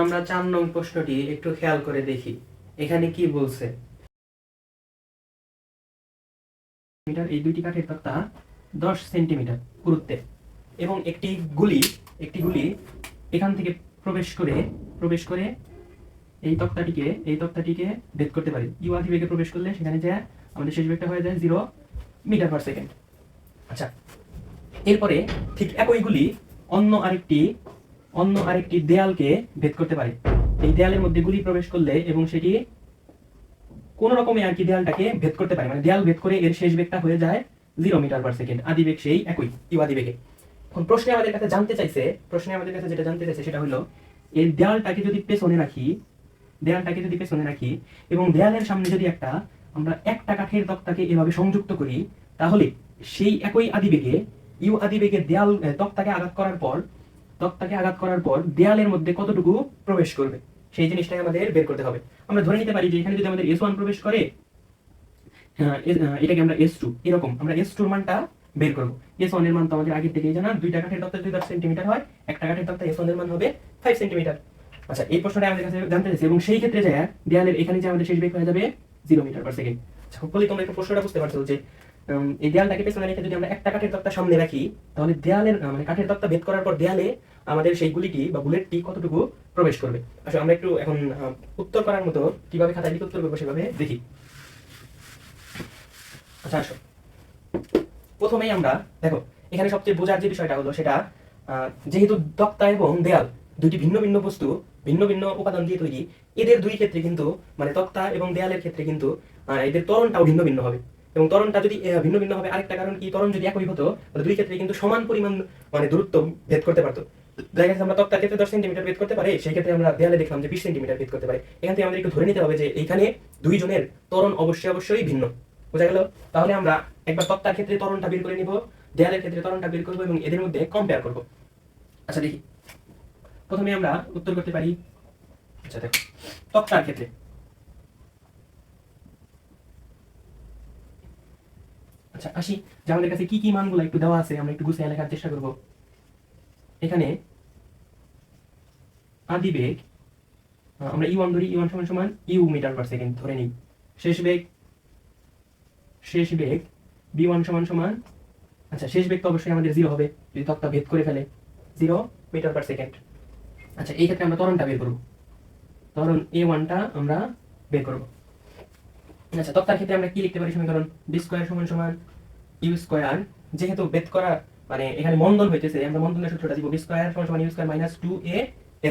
আমরা 4 নং প্রশ্নটি একটু খেয়াল করে দেখি এখানে কি বলছে। এই দুইটি কাঠের তক্তা 10 সেন্টিমিটার পুরুত্বে এবং একটি গুলি এখান থেকে প্রবেশ করে এই তক্তাটিকে ভেদ করতে পারে। ইউ আদি বেগে প্রবেশ করলে সেখানে যে আমাদের শেষ বেগটা হয়ে যায় 0 মিটার পার সেকেন্ড। আচ্ছা, এরপরে ঠিক একই গুলি অন্য আরেকটি দেয়ালকে ভেদ করতে পারে। এই দেয়ালের মধ্যে গুলি প্রবেশ করলে এবং সেটি কোন রকমে আর কি দেয়ালটাকে ভেদ করতে পারে, মানে দেয়াল ভেদ করে এর শেষ বেগটা হয়ে যায় 0 মিটার পার সেকেন্ড। আদি বেগ সেই একই ইউ আদি বেগে। এখন প্রশ্নে আমাদের কাছে যেটা জানতে চাইছে সেটা হলো এই দেয়ালটাকে যদি পেছনে রাখি এবং দেয়ালের সামনে যদি আমরা একটা কাঠের তক্তাকে এভাবে সংযুক্ত করি, তাহলে সেই একই আদিবেগে ইউ আদিবেগে দেয়াল তক্তাকে আঘাত করার পর দেয়ালের মধ্যে কতটুকু প্রবেশ করবে সেই জিনিসটাই আমাদের বের করতে হবে। আমরা ধরে নিতে পারি যে এখানে যদি আমাদের S1 প্রবেশ করে, এটাকে আমরা S2, এরকম আমরা S2 এর মানটা বের করব। S1 এর মান তো আমাদের আগে থেকেই জানা, দুইটা কাঠের তক্তা যদি 10 সেন্টিমিটার হয়, একটা কাঠের তক্তা S1 এর মান হবে 5 সেন্টিমিটার। আচ্ছা, এই প্রশ্নটা আমাদের কাছে জানতে চাইছে এবং সেই ক্ষেত্রে যায় দেয়ালের এখানে যে আমাদের শেষ বেগ হয়ে যাবে 0 মিটার পার সেকেন্ড। আচ্ছা, হোপফুলি তোমরা একটু প্রশ্নটা বুঝতে পারছো যে এই দেয়ালটাকে পেছনে রেখে যদি আমরা একটা কাঠের তক্তা সামনে রাখি, তাহলে দেয়ালের মানে কাঠের তক্তা ভেদ করার পর দেয়ালে আমাদের সেই গুলিটি বা বুলেটটি কতটুকু প্রবেশ করবে। আসলে আমরা একটু এখন উত্তর করার মতো কিভাবে খাতায় লিখে উত্তর করবো সেভাবে দেখি। আচ্ছা, আসো প্রথমেই আমরা দেখো এখানে সবচেয়ে বোঝার যে বিষয়টা হলো সেটা যেহেতু তক্তা এবং দেয়াল দুইটি ভিন্ন ভিন্ন বস্তু, ভিন্ন ভিন্ন উপাদান দিয়ে তৈরি, এদের দুই ক্ষেত্রে কিন্তু মানে তক্তা এবং দেয়ালের ক্ষেত্রে কিন্তু এদের ত্বরণটাও ভিন্ন ভিন্ন হবে। এবং ত্বরণটা যদি ভিন্ন ভিন্ন হবে আরেকটা কারণ কি, ত্বরণ যদি একই হতো তাহলে দুই ক্ষেত্রে কিন্তু সমান পরিমাণ মানে দূরত্ব ভেদ করতে পারতো। দেখা যাচ্ছে আমরা তক্তার ক্ষেত্রে 10 সেন্টিমিটার ভেদ করতে পারে, সেই ক্ষেত্রে আমরা দেয়ালে দেখলাম যে 20 সেন্টিমিটার ভেদ করতে পারে। এখান থেকে আমাদের একটু ধরে নিতে হবে যে এইখানে দুইজনের ত্বরণ অবশ্যই ভিন্ন। বোঝা গেল? তাহলে আমরা একবার তক্তার ক্ষেত্রে ত্বরণটা বের করে নিব, দেয়ালের ক্ষেত্রে ত্বরণটা বের করবো এবং এদের মধ্যে কম্পেয়ার করব। আচ্ছা, দেখি প্রথমে আমরা উত্তর করতে পারি। আচ্ছা, দেখো তক্তার ক্ষেত্রে আচ্ছা আসি যে আমাদের কাছে কি কি মানগুলো একটু দেওয়া আছে, আমরা একটু গুছিয়ে লেখার চেষ্টা করব। এখানে আদি বেগ আমরা E1 ধরি, E1 সমান সমান ইউ মিটার পার সেকেন্ড ধরে নিই। শেষ বেগ B1 সমান সমান, আচ্ছা শেষ বেগ তো অবশ্যই আমাদের 0 হবে যদি তক্তা ভেদ করে ফেলে, 0 মিটার পার সেকেন্ড। আচ্ছা, এই ক্ষেত্রে আমরা ত্বরণটা বের করব, ত্বরণ A1টা আমরা বের করব। আচ্ছা, তক্তার ক্ষেত্রে আমরা কি লিখতে পারি সমীকরণ, বি স্কয়ার সমান সমান ইউ স্কয়ার, যেহেতু ভেদ করা মানে এখানে মন্দন হইতেছে, আমরা মন্দনের সূত্রটা দিব, বি স্কয়ার সমান সমান u square minus 2a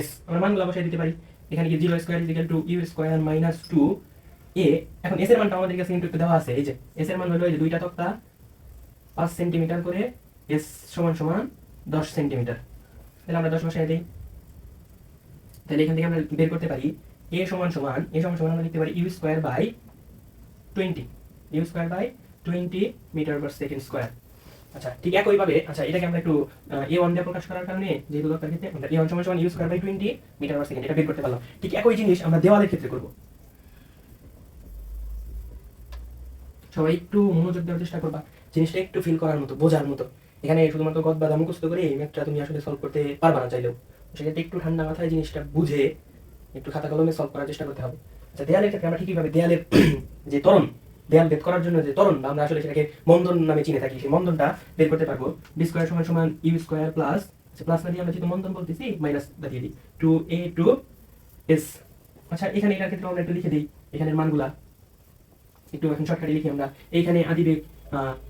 s, আমরা মানগুলো বসাই দিতে পারি। এখানে কি 0 square is equal to u square minus 2a। এখন s এর মানটা আমাদের কাছে কিন্তু দেওয়া আছে, এই যে s এর মান হলো এই যে দুইটা তক্তা 5 সেন্টিমিটার করে, s সমান সমান 10 সেন্টিমিটার। তাহলে আমরা 10 বসাই দেই। তাহলে এখান থেকে আমরা বের করতে পারি a সমান সমান আমরা লিখতে পারি u square by 20 metre per second square. আচ্ছা, ঠিক একইভাবে আচ্ছা এটাকে আমরা একটু a1 দিয়ে প্রকাশ করার কারণে যেহেতু তক্তার ক্ষেত্রে আমরা a1 সমান সমান u square by 20 metre per second এটা বের করতে পারলাম। ঠিক একই জিনিস আমরা দেওয়ালের ক্ষেত্রে করব। সবাই একটু মনোযোগ দেওয়ার চেষ্টা করবা, জিনিসটা একটু ফিল করার মতো, বোঝার মতো। এখানে শুধুমাত্র গদ বাঁধা মুখস্থ করে এই ম্যাথটা তুমি আসলে সলভ করতে পারবা না চাইলেও, সেক্ষেত্রে একটু ঠান্ডা মাথায় জিনিসটা বুঝে একটু খাতা কলমে সলভ করার চেষ্টা করতে হবে। আচ্ছা, দেয়ালের ক্ষেত্রে আমরা ঠিকইভাবে দেয়ালের যে ত্বরণ, দেয়াল ভেদ করার জন্য যে ত্বরণ আমরা আসলে সেটাকে মন্দন নামে চিনে থাকি, সেই মন্দনটা বের করতে পারবো। বি স্কয়ার সমান সমান ইউ স্কয়ার প্লাস, আচ্ছা প্লাস না দিয়ে আমরা যেহেতু মন্দন বলতেছি মাইনাস দিয়ে দিই 2a টু s। আচ্ছা, এখানে এটার ক্ষেত্রে আমরা একটু লিখে দিই এখানের মানগুলা, একটু এখন শর্টকাটে লিখি আমরা। এইখানে আদিবেগ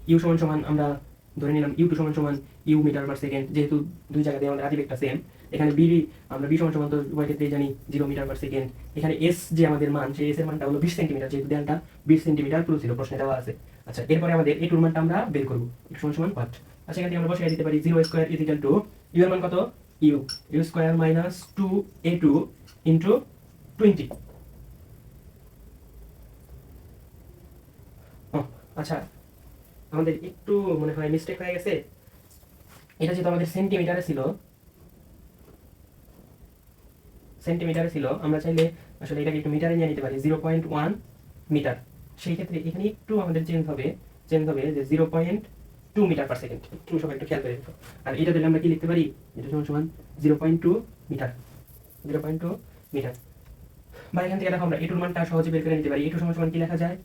ইউ সমান সমান আমরা ধরে নিলাম ইউ টু সমান সমান ইউ মিটার পার সেকেন্ড, যেহেতু দুই জায়গাতে আমাদের আদিবেগটা সেম। এখানে আমরা বি সমান সমান তো উভয় ক্ষেত্রেই জানি 0 মিটার পার সেকেন্ড। এখানে এস যে আমাদের মান, সেই এস এর মানটা হলো 20 সেন্টিমিটার, যেহেতু দেয়ালটা 20 সেন্টিমিটার পুরো ছিল, প্রশ্নে দেওয়া আছে। আচ্ছা, এরপরে আমাদের এ টুর মানটা আমরা বের করবো, এটু সমান সমান 5। আচ্ছা, এখানে আমরা বসিয়ে দিতে পারি 0 square is equal to u এর মান কত, you square minus 2a2 into 20। আচ্ছা, আমাদের একটু মনে হয় মিস্টেক হয়ে গেছে, এটা যেহেতু আমাদের সেন্টিমিটারে ছিল আমরা চাইলে আসলে এটাকে একটু মিটারে নিয়ে নিতে পারি, 0.1 মিটার। সেই ক্ষেত্রে এখানে একটু আমাদের চেঞ্জ হবে যে 0.2 মিটার পার সেকেন্ড, একটু সবাই একটু খেয়াল করে দেখো। আর এটা দিলে আমরা কি লিখতে পারি, এটা সমান সমান 0.2 মিটার, 0.2 মিটার। বা এখান থেকে দেখো আমরা a2 এর মানটা সহজে বের করে নিতে পারি। a2 সমান সমান কি লেখা যায়,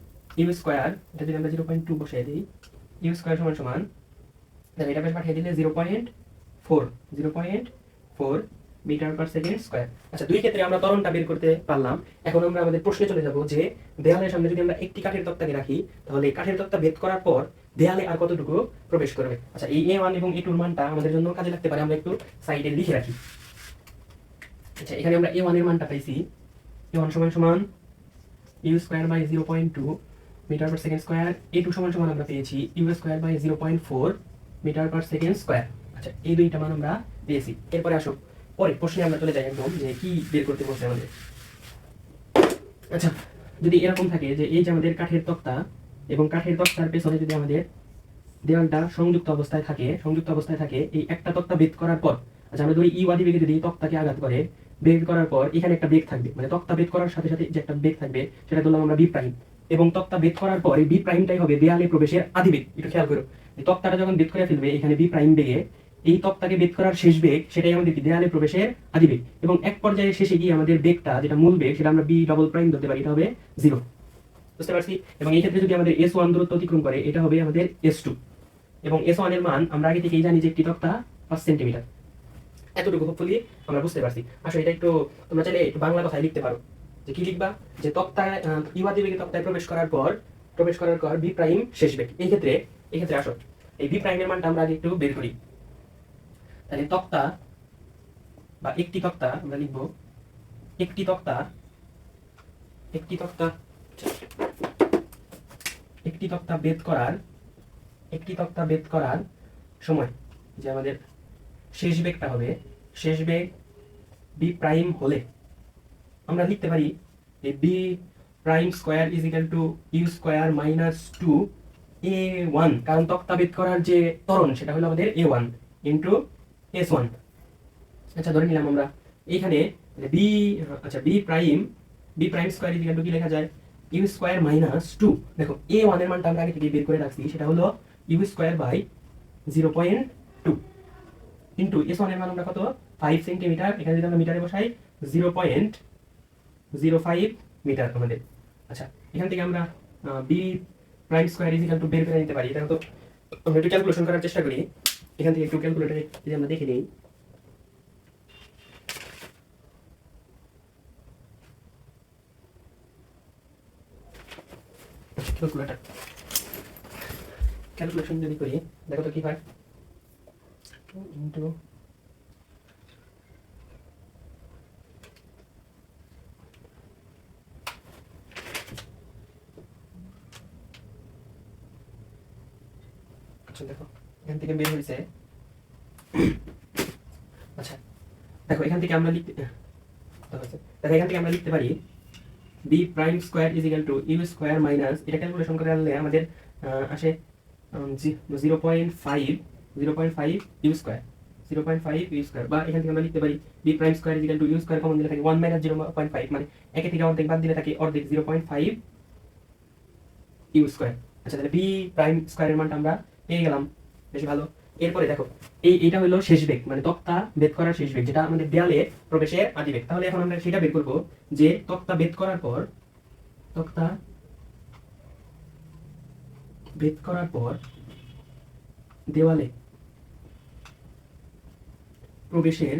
ইউ স্কয়ার, এটা যদি আমরা 0.2 বসিয়ে দিই, ইউ স্কয়ার সমান সমান, দেখো এটা বেশ পাঠিয়ে দিলে 0.4 মিটার পার সেকেন্ড স্কয়ার। আচ্ছা, দুই ক্ষেত্রে আমরা ত্বরণটা বের করতে পারলাম। এখন আমরা আমাদের প্রশ্নে চলে যাব যে দেয়ালের সামনে যদি আমরা একটি কাঠের তক্তাকে রাখি, তাহলে এই কাঠের তক্তা ভেদ করার পর দেয়ালে আর কতটুকু প্রবেশ করবে। আচ্ছা, এই a1 এবং a2 এর মানটা আমাদের জন্য কাজে লাগতে পারে, আমরা একটু সাইডে লিখে রাখি। আচ্ছা, এখানে আমরা a1 এর মানটা পাইছি, a1 সমান সমান u square by 0.2 metre per second square, a2 সমান সমান আমরা পেয়েছি u square by 0.4 metre per second square. আচ্ছা, এই দুইটা মান আমরা পেয়েছি। এরপরে আসো পরে প্রশ্নে আমরা চলে যাই একদম যে কি বের করতে বলছে আমাদের। আচ্ছা, যদি এরকম থাকে যে এই যে আমাদের কাঠের তক্তা এবং কাঠের তক্তার পেছনে যদি আমাদের দেওয়ালটা সংযুক্ত অবস্থায় থাকে, এই একটা তক্তা ভেদ করার পর, আচ্ছা আমরা ধরি ই ওয়াদি বেগে যদি তক্তাকে আঘাত করে, বেগ করার পর এখানে একটা বেগ থাকবে, মানে তক্তা বেগ করার সাথে সাথে যে একটা বেগ থাকবে সেটা ধরলাম আমরা বি প্রাইম, এবং তক্তা বেগ করার পর এই বি প্রাইমটাই হবে দেয়ালে প্রবেশের আদি বেগ। একটু খেয়াল করো, এই তক্তাটা যখন বেগ করে ফেলবে এখানে বি প্রাইম বেগে, এই তক্তাকে বেগ করার শেষ বেগ সেটাই আমাদের দেয়ালে প্রবেশের আদি বেগ, এবং এক পর্যায়ে শেষে গিয়ে আমাদের বেগটা যেটা মূল বেগ সেটা আমরা বি ডবল প্রাইম ধরতে পারি, এটা হবে 0। বুঝতে পারছি? এবং এই ক্ষেত্রে যদি আমাদের S1 দূরত্ব অতিক্রম করে, এটা হবে আমাদের S2, এবং S1 এর মান আমরা আগে থেকেই জানি যে একটি তক্তা 5 সেন্টিমিটার। এতটুকু হোপফুলি আমরা বুঝতে পারছি। আসলে এটা একটু তোমরা চাইলে একটু বাংলা কথায় লিখতে পারো, যে কি লিখবা, যে তক্তায় ইউয়াদি বেগে তক্তায় প্রবেশ করার পর বি প্রাইম শেষ বেগ। এই ক্ষেত্রে আসো এই বি প্রাইমের মানটা আমরা আগে একটু বের করি। তাহলে তক্তা বা একটি তক্তা আমরা লিখব, একটি তক্তা বেদ করার সময় যে আমাদের শেষ বেগটা হবে, শেষ বেগ বি প্রাইম হলে আমরা লিখতে পারি এই b prime square is equal to u square minus 2a1, কারণ তক্তা বেদ করার যে ত্বরণ সেটা হলো আমাদের a1 ইন্টু s1। আচ্ছা, ধরে নিলাম আমরা এইখানে b prime square is equal to কি লেখা যায়, ইউ স্কয়ার মাইনাস 2। দেখো a1 এর মানটা আমরা আগে থেকে বের করে রাখছি, সেটা হলো you square by 0.2 into s1 এর মান আমরা কত, 5 সেন্টিমিটার। এখানে যদি আমরা মিটারে বসাই 0.05 মিটার আমাদের। আচ্ছা, এখান থেকে আমরা b prime square is equal to বের করে নিতে পারি। এটা তো আমরা একটু ক্যালকুলেশন করার চেষ্টা করি। এখান থেকে একটু ক্যালকুলেটরে যদি আমরা দেখে নিই, ক্যালকুলেশন যদি করি, দেখো তো কি হয়, 2 ইন্টু আচ্ছা দেখো এখান থেকে বের হয়েছে। আচ্ছা দেখো এখান থেকে আমরা লিখতে পারি b prime square is equal to u square minus, এটা ক্যালকুলেশন করে আনলে আমাদের আসে 0.5 ইউ স্কয়ার, বা এখান থেকে আমরা লিখতে পারি b prime square is equal to u square common দিলে থাকে 1 মাইনাস 0.5, মানে একে থেকে অর্ধেক বাদ দিলে থাকে অর্ধেক 0.5 ইউ স্কয়ার। আচ্ছা, তাহলে বি প্রাইম স্কয়ারের মানটা আমরা পেয়ে গেলাম, বেশি ভালো। এরপরে দেখো এইটা হলো শেষ বেগ, মানে তক্তা বেদ করার শেষ বেগ, যেটা আমাদের দেয়ালে প্রবেশের আদি বেগ। তাহলে এখন আমরা সেটা বের করব যে তক্তা বেদ করার পর দেওয়ালে প্রবেশের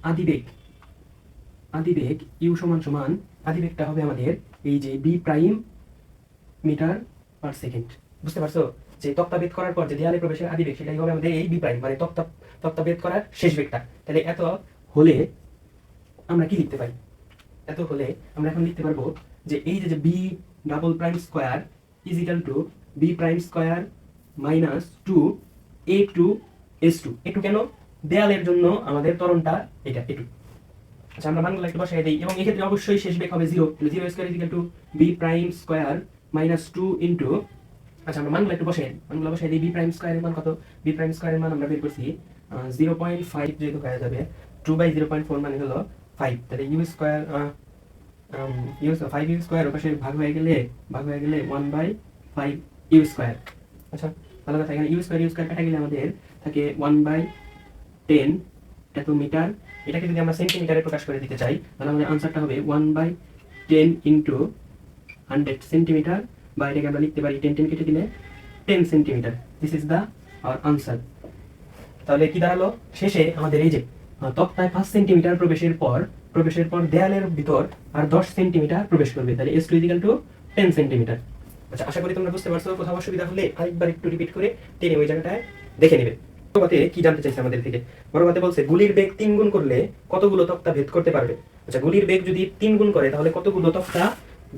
আদি বেগ ইউ সমান সমান, আদি বেগটা হবে আমাদের এই যে b prime metre per second. বুঝতে পারছো? যে তক্তা বেদ করার পর যে দেয়ালে প্রবেশের আদি বেগ সেটাই হবে আমাদের এই বি প্রাইম, মানে তক্তা বেদ করার শেষ বেগটা। তাহলে এত হলে আমরা কি লিখতে পারি, আমরা এখন লিখতে পারবো যে এই যে b double prime square is equal to b prime square minus 2a2 s2। একটু কেন, দেয়ালের জন্য আমাদের ত্বরণটা এটা একটু। আচ্ছা, আমরা মানগুলো একটু বসাই দিই, এবং এই ক্ষেত্রে অবশ্যই শেষ বেগ হবে 0 square is equal to b prime square minus 2 into, আচ্ছা আমরা মানগুলো একটু বসাই দিই। বি প্রাইম স্কয়ারের মান কত, বি প্রাইম স্কয়ারের মান আমরা বের করছি 0.5, যেহেতু হয়ে যাবে 2/0.4 মানে হলো 5। তাহলে ইউ স্কয়ার 5 ইউ স্কয়ার ওপাশে ভাগ হয়ে গেলে 1/5 ইউ স্কয়ার। আচ্ছা, ভালো কথা, এখানে ইউ স্কয়ার কাটা গেলে আমাদের থাকে 1/10 এত মিটার। এটাকে যদি আমরা সেন্টিমিটারে প্রকাশ করে দিতে চাই তাহলে আমাদের আনসারটা হবে 1/10 ইন্টু 100 সেন্টিমিটার, বা এটাকে আমরা লিখতে পারি 10 কেটে দিলে 10 centimetre. This is the our answer. তাহলে কি দাঁড়ালো শেষে আমাদের এই যে তক্তায় 5 সেন্টিমিটার প্রবেশের পর দেয়ালের ভিতর আর 10 সেন্টিমিটার প্রবেশ করবে, তাহলে S2 = 10 সেন্টিমিটার। আচ্ছা, আশা করি তোমরা বুঝতে পারছো। কোথাও অসুবিধা হলে আরেকবার একটু রিপিট করে টেনে ওই জায়গাটায় দেখে নেবে। বড় কি জানতে চাইছে আমাদের থেকে? বড় বলছে গুলির বেগ 3 গুণ করলে কতগুলো তক্তা ভেদ করতে পারবে। আচ্ছা, গুলির বেগ যদি 3 গুণ করে তাহলে কতগুলো তক্তা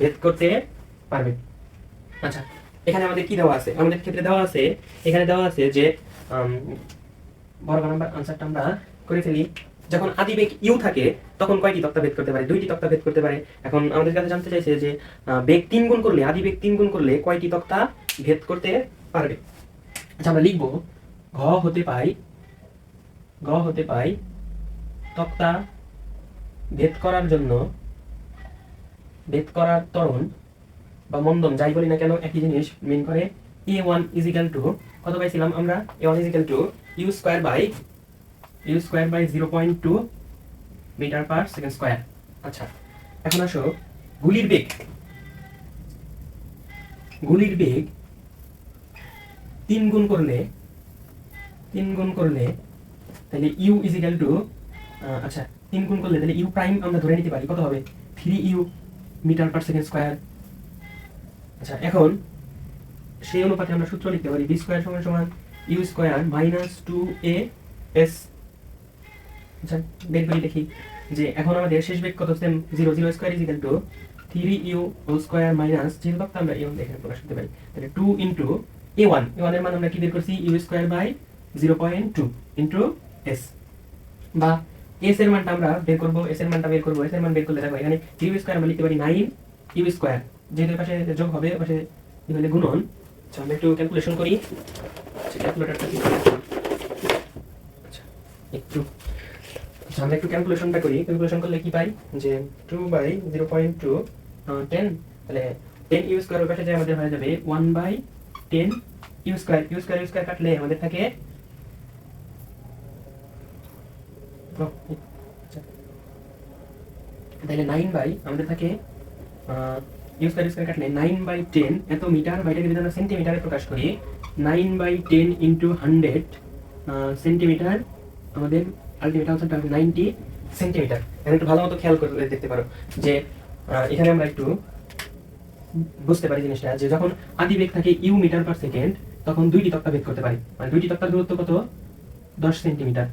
ভেদ করতে পারবে। আচ্ছা, এখানে আমাদের কি দেওয়া আছে? আমাদের ক্ষেত্রে দেওয়া আছে, এখানে দেওয়া আছে যে বড় নাম্বার আনসারটা আমরা করে ফেলি। যখন আদিবেগ ইউ থাকে তখন কয়টি তক্তা ভেদ করতে পারে? 2টি তক্তা ভেদ করতে পারে। এখন আমাদের কাছে জানতে চাইছে যে বেগ 3 গুণ করলে, আদিবেগ 3 গুণ করলে কয়টি তক্তা ভেদ করতে পারবে। আচ্ছা, আমরা লিখব ঘ হতে পাই তক্তা ভেদ করার জন্য, ভেদ করার ত্বরণ বা মন্দন যাই বলি না কেন একই জিনিস মিন করে। A1 = কত পাইছিলাম আমরা? A1 = u square by 0.2 metre per second square. আচ্ছা, এখন আসো গুলির বেগ 3 গুণ করলে তাহলে u আচ্ছা 3 গুণ করলে তাহলে u প্রাইম আমরা ধরে নিতে পারি কত হবে? 3u metre per second square. আচ্ছা, এখন সেই অনুপাতে আমরা সূত্র লিখতে পারি b স্কয়ার সমান u স্কয়ার মাইনাস 2as। আচ্ছা, বের করে দেখি যে এখন আমাদের শেষ বেগ কত? Same 0 square = 3u whole square minus, যেহেতু তখন আমরা a1 এখানে প্রকাশ করতে পারি, তাহলে 2 ইনটু a1 এর মান আমরা কি বের করছি? u square by 0.2 into s, বা s এর মানটা আমরা বের করব। s এর মান বের করলে দেখো এখানে 3u স্কয়ার আমরা লিখতে পারি 9u স্কয়ার, যেহেতু পাশে যোগ হবে পাশে হলে গুণন। আচ্ছা, আমরা একটু ক্যালকুলেশন করি। ক্যালকুলেটরটা কি করে? আচ্ছা, আমরা একটু ক্যালকুলেশনটা করি। ক্যালকুলেশন করলে কি পাই যে 2/0.2 10, তাহলে 10u স্কয়ার ওই পাশে যায় আমাদের হয়ে যাবে 1/10u স্কয়ার। u স্কয়ার কাটলে আমাদের থাকে তাহলে 9 আমাদের থাকে u স্কয়ার কাটলে 9/10 এত মিটার, বা এটাকে যদি আমরা সেন্টিমিটারে প্রকাশ করি 9/10 ইনটু 100 সেন্টিমিটার, আমাদের আলটিমেট আনসারটা হবে 90 সেন্টিমিটার। এখন একটু ভালো মতো খেয়াল করে দেখতে পারো যে এখানে আমরা একটু বুঝতে পারি জিনিসটা যে যখন আদিবেগ থাকে ইউ মিটার পার সেকেন্ড তখন 2টি তক্তা ভেদ করতে পারি। মানে 2টি তক্তার দূরত্ব কত? 10 সেন্টিমিটার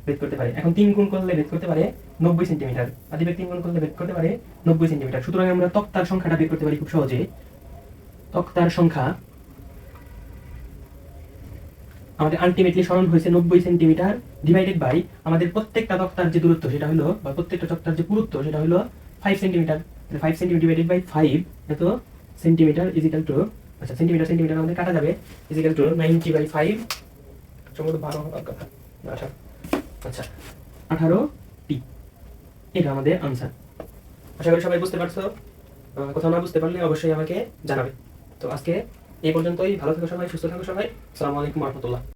ভেদ করতে পারে। এখন 3 গুণ করলে ভেদ করতে পারে 90 সেন্টিমিটার। আদিবেগ 3 গুণ করলে ভেদ করতে পারে 90 সেন্টিমিটার। সুতরাং আমরা তক্তার সংখ্যাটা বের করতে পারি খুব সহজে। তক্তার সংখ্যা আমাদের আলটিমেটলি সরণ হয়েছে 90 সেন্টিমিটার ডিভাইডেড বাই আমাদের প্রত্যেকটা তক্তার যে দূরত্ব সেটা হলো, বা প্রত্যেকটা তক্তার যে পুরুত্ব সেটা হলো 5 সেন্টিমিটার। 5 সেন্টিমিটার ডিভাইডেড বাই 5 এত সেন্টিমিটার আচ্ছা সেন্টিমিটার আমাদের কাটা যাবে = 90/5 সম্ভবত 12 হওয়ার কথা। আচ্ছা 18টি। এটা আমাদের আনসার। আশা করি সবাই বুঝতে পারছো। কোথাও না বুঝতে পারলে অবশ্যই আমাকে জানাবে। তো আজকে এই পর্যন্তই। ভালো থেকো সবাই, সুস্থ থাকো সবাই। আসসালামু আলাইকুম ওয়া রাহমাতুল্লাহ।